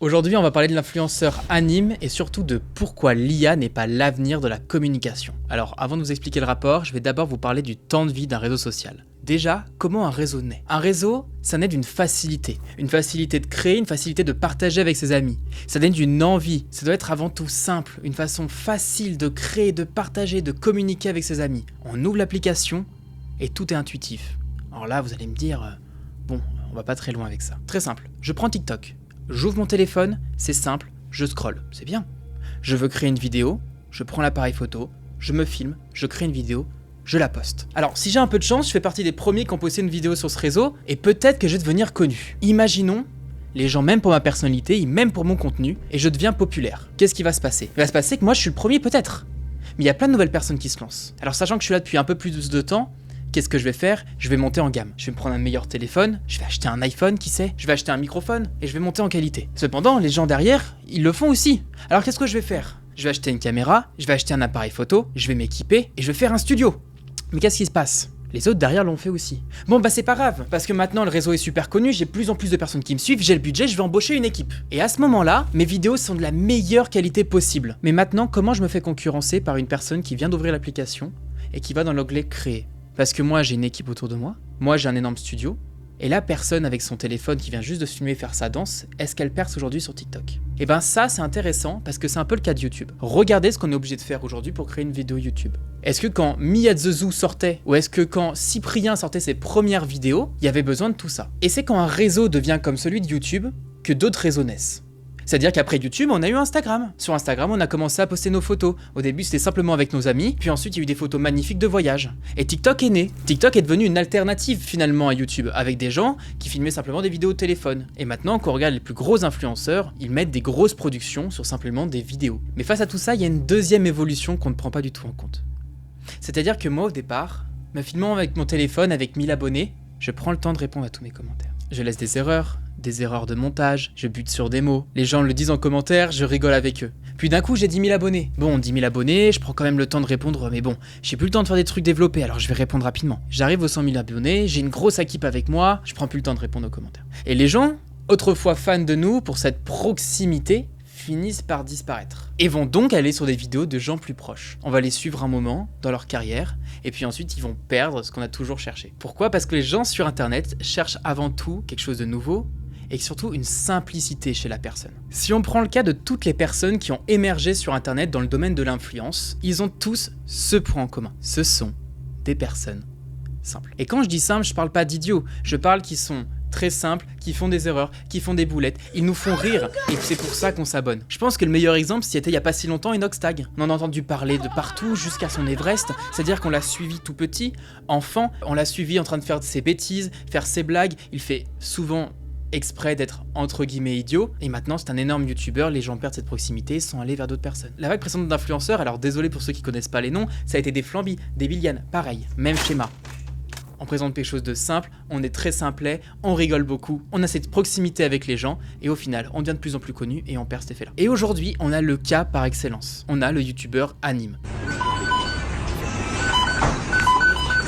Aujourd'hui, on va parler de l'influenceur anime et surtout de pourquoi l'IA n'est pas l'avenir de la communication. Alors, avant de vous expliquer le rapport, je vais d'abord vous parler du temps de vie d'un réseau social. Déjà, comment un réseau naît? Un réseau, ça naît d'une facilité. Une facilité de créer, une facilité de partager avec ses amis. Ça naît d'une envie. Ça doit être avant tout simple, une façon facile de créer, de partager, de communiquer avec ses amis. On ouvre l'application et tout est intuitif. Alors là, vous allez me dire, bon, on va pas très loin avec ça. Très simple, je prends TikTok. J'ouvre mon téléphone, c'est simple, je scrolle, c'est bien. Je veux créer une vidéo, je prends l'appareil photo, je me filme, je crée une vidéo, je la poste. Alors, si j'ai un peu de chance, je fais partie des premiers qui ont posté une vidéo sur ce réseau, et peut-être que je vais devenir connu. Imaginons, les gens m'aiment pour ma personnalité, ils m'aiment pour mon contenu, et je deviens populaire. Qu'est-ce qui va se passer? Il va se passer que moi je suis le premier peut-être. Mais il y a plein de nouvelles personnes qui se lancent. Alors sachant que je suis là depuis un peu plus de temps, qu'est-ce que je vais faire? Je vais monter en gamme. Je vais me prendre un meilleur téléphone, je vais acheter un iPhone, qui sait? Je vais acheter un microphone et je vais monter en qualité. Cependant, les gens derrière, ils le font aussi. Alors qu'est-ce que je vais faire? Je vais acheter une caméra, je vais acheter un appareil photo, je vais m'équiper et je vais faire un studio. Mais qu'est-ce qui se passe? Les autres derrière l'ont fait aussi. Bon bah c'est pas grave, parce que maintenant le réseau est super connu, j'ai plus en plus de personnes qui me suivent, j'ai le budget, je vais embaucher une équipe. Et à ce moment-là, mes vidéos sont de la meilleure qualité possible. Mais maintenant, comment je me fais concurrencer par une personne qui vient d'ouvrir l'application et qui va dans l'onglet créer? Parce que moi j'ai une équipe autour de moi j'ai un énorme studio, et la personne avec son téléphone qui vient juste de se filmer faire sa danse, est-ce qu'elle perce aujourd'hui sur TikTok? Et ben ça c'est intéressant parce que c'est un peu le cas de YouTube. Regardez ce qu'on est obligé de faire aujourd'hui pour créer une vidéo YouTube. Est-ce que quand Mia The Zoo sortait, ou est-ce que quand Cyprien sortait ses premières vidéos, il y avait besoin de tout ça? Et c'est quand un réseau devient comme celui de YouTube que d'autres réseaux naissent. C'est-à-dire qu'après YouTube, on a eu Instagram. Sur Instagram, on a commencé à poster nos photos. Au début, c'était simplement avec nos amis, puis ensuite, il y a eu des photos magnifiques de voyage. Et TikTok est né. TikTok est devenu une alternative finalement à YouTube, avec des gens qui filmaient simplement des vidéos au téléphone. Et maintenant, quand on regarde les plus gros influenceurs, ils mettent des grosses productions sur simplement des vidéos. Mais face à tout ça, il y a une deuxième évolution qu'on ne prend pas du tout en compte. C'est-à-dire que moi, au départ, me filmant avec mon téléphone avec 1000 abonnés, je prends le temps de répondre à tous mes commentaires. Je laisse des erreurs de montage, je bute sur des mots, les gens le disent en commentaire, je rigole avec eux. Puis d'un coup j'ai 10 000 abonnés. Bon, 10 000 abonnés, je prends quand même le temps de répondre, mais bon, j'ai plus le temps de faire des trucs développés, alors je vais répondre rapidement. J'arrive aux 100 000 abonnés, j'ai une grosse équipe avec moi, je prends plus le temps de répondre aux commentaires. Et les gens, autrefois fans de nous pour cette proximité, finissent par disparaître. Et vont donc aller sur des vidéos de gens plus proches. On va les suivre un moment dans leur carrière, et puis ensuite ils vont perdre ce qu'on a toujours cherché. Pourquoi? Parce que les gens sur internet cherchent avant tout quelque chose de nouveau, et surtout une simplicité chez la personne. Si on prend le cas de toutes les personnes qui ont émergé sur internet dans le domaine de l'influence, ils ont tous ce point en commun. Ce sont des personnes simples. Et quand je dis simple, je parle pas d'idiots, je parle qui sont très simples, qui font des erreurs, qui font des boulettes, ils nous font rire, et c'est pour ça qu'on s'abonne. Je pense que le meilleur exemple, c'était il y a pas si longtemps Inoxtag. On en a entendu parler de partout jusqu'à son Everest, c'est-à-dire qu'on l'a suivi tout petit, enfant, on l'a suivi en train de faire ses bêtises, faire ses blagues, il fait souvent exprès d'être entre guillemets idiot, et maintenant c'est un énorme youtubeur, les gens perdent cette proximité et sont allés vers d'autres personnes. La vague précédente d'influenceurs, alors désolé pour ceux qui connaissent pas les noms, ça a été des Flamby, des Billiane, pareil, même schéma. On présente quelque chose de simple, on est très simplet, on rigole beaucoup, on a cette proximité avec les gens, et au final, on devient de plus en plus connu et on perd cet effet-là. Et aujourd'hui, on a le cas par excellence. On a le youtubeur anime.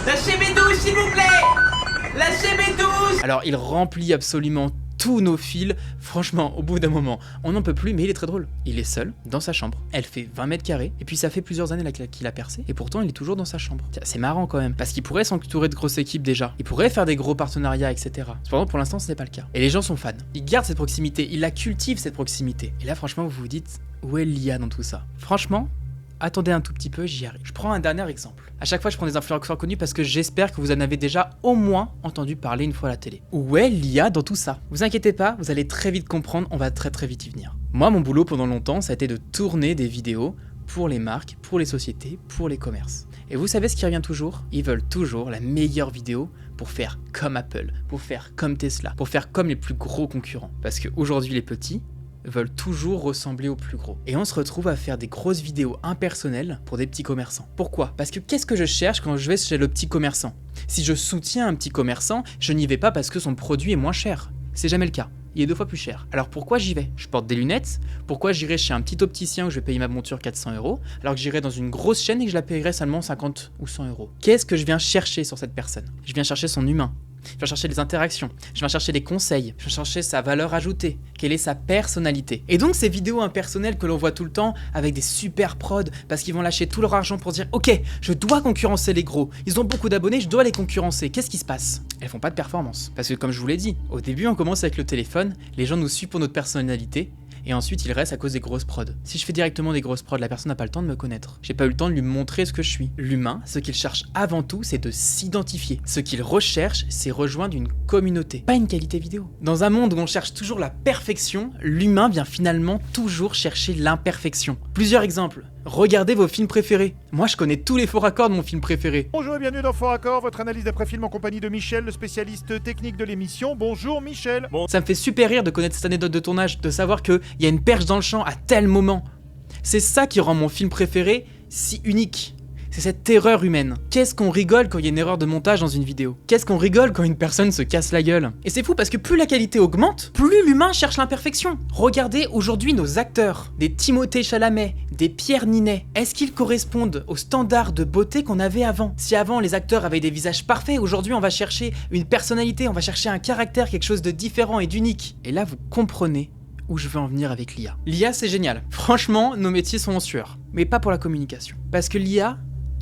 Lâchez mes douches, s'il vous plaît! Lâchez mes douches! Alors, il remplit absolument tous nos fils. Franchement, au bout d'un moment, on n'en peut plus, mais il est très drôle. Il est seul, dans sa chambre. Elle fait 20 mètres carrés, et puis ça fait plusieurs années qu'il a percé, et pourtant il est toujours dans sa chambre. Tiens, c'est marrant quand même, parce qu'il pourrait s'entourer de grosses équipes déjà. Il pourrait faire des gros partenariats, etc. Cependant, pour l'instant, ce n'est pas le cas. Et les gens sont fans. Ils gardent cette proximité, ils la cultivent cette proximité. Et là, franchement, vous vous dites, où est l'IA dans tout ça? Franchement, attendez un tout petit peu, j'y arrive. Je prends un dernier exemple. À chaque fois, je prends des influenceurs connus parce que j'espère que vous en avez déjà au moins entendu parler une fois à la télé. Où est l'IA dans tout ça? Vous inquiétez pas, vous allez très vite comprendre, on va très vite y venir. Moi, mon boulot pendant longtemps, ça a été de tourner des vidéos pour les marques, pour les sociétés, pour les commerces. Et vous savez ce qui revient toujours? Ils veulent toujours la meilleure vidéo pour faire comme Apple, pour faire comme Tesla, pour faire comme les plus gros concurrents. Parce qu'aujourd'hui, les petits veulent toujours ressembler aux plus gros. Et on se retrouve à faire des grosses vidéos impersonnelles pour des petits commerçants. Pourquoi? Parce que qu'est-ce que je cherche quand je vais chez le petit commerçant? Si je soutiens un petit commerçant, je n'y vais pas parce que son produit est moins cher. C'est jamais le cas. Il est 2 fois plus cher. Alors pourquoi j'y vais? Je porte des lunettes. Pourquoi j'irai chez un petit opticien où je vais payer ma monture 400 €, alors que j'irai dans une grosse chaîne et que je la payerai seulement 50 ou 100 €? Qu'est-ce que je viens chercher sur cette personne? Je viens chercher son humain. Je viens chercher les interactions, je viens chercher les conseils, je viens chercher sa valeur ajoutée, quelle est sa personnalité. Et donc ces vidéos impersonnelles que l'on voit tout le temps avec des super prods parce qu'ils vont lâcher tout leur argent pour dire ok, je dois concurrencer les gros, ils ont beaucoup d'abonnés, je dois les concurrencer, qu'est-ce qui se passe? Elles font pas de performance. Parce que comme je vous l'ai dit, au début on commence avec le téléphone, les gens nous suivent pour notre personnalité, et ensuite il reste à cause des grosses prods. Si je fais directement des grosses prods, la personne n'a pas le temps de me connaître. J'ai pas eu le temps de lui montrer ce que je suis. L'humain, ce qu'il cherche avant tout, c'est de s'identifier. Ce qu'il recherche, c'est rejoindre une communauté, pas une qualité vidéo. Dans un monde où on cherche toujours la perfection, l'humain vient finalement toujours chercher l'imperfection. Plusieurs exemples. Regardez vos films préférés. Moi, je connais tous les faux raccords de mon film préféré. Bonjour et bienvenue dans Faux Raccord, votre analyse d'après-film en compagnie de Michel, le spécialiste technique de l'émission. Bonjour Michel. Ça me fait super rire de connaître cette anecdote de tournage, de savoir qu'il y a une perche dans le champ à tel moment. C'est ça qui rend mon film préféré si unique. C'est cette terreur humaine. Qu'est-ce qu'on rigole quand il y a une erreur de montage dans une vidéo? Qu'est-ce qu'on rigole quand une personne se casse la gueule? Et c'est fou parce que plus la qualité augmente, plus l'humain cherche l'imperfection. Regardez aujourd'hui nos acteurs. Des Timothée Chalamet, des Pierre Ninet. Est-ce qu'ils correspondent aux standards de beauté qu'on avait avant? Si avant les acteurs avaient des visages parfaits, aujourd'hui on va chercher une personnalité, on va chercher un caractère, quelque chose de différent et d'unique. Et là vous comprenez où je veux en venir avec l'IA. L'IA c'est génial. Franchement, nos métiers sont en sueur. Mais pas pour la communication. Parce que l'IA,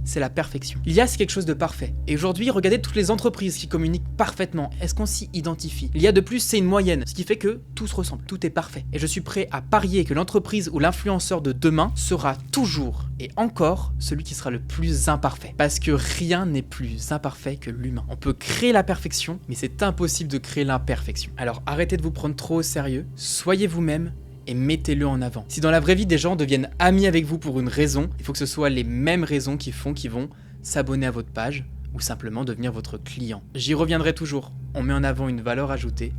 c'est la perfection. L'IA, c'est quelque chose de parfait. Et aujourd'hui, regardez toutes les entreprises qui communiquent parfaitement. Est-ce qu'on s'y identifie? L'IA de plus, c'est une moyenne, ce qui fait que tout se ressemble, tout est parfait. Et je suis prêt à parier que l'entreprise ou l'influenceur de demain sera toujours et encore celui qui sera le plus imparfait. Parce que rien n'est plus imparfait que l'humain. On peut créer la perfection, mais c'est impossible de créer l'imperfection. Alors arrêtez de vous prendre trop au sérieux, soyez vous-même, et mettez-le en avant. Si dans la vraie vie des gens deviennent amis avec vous pour une raison, il faut que ce soit les mêmes raisons qui font qu'ils vont s'abonner à votre page ou simplement devenir votre client. J'y reviendrai toujours. On met en avant une valeur ajoutée,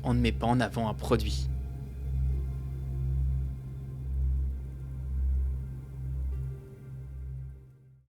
on ne met pas en avant un produit.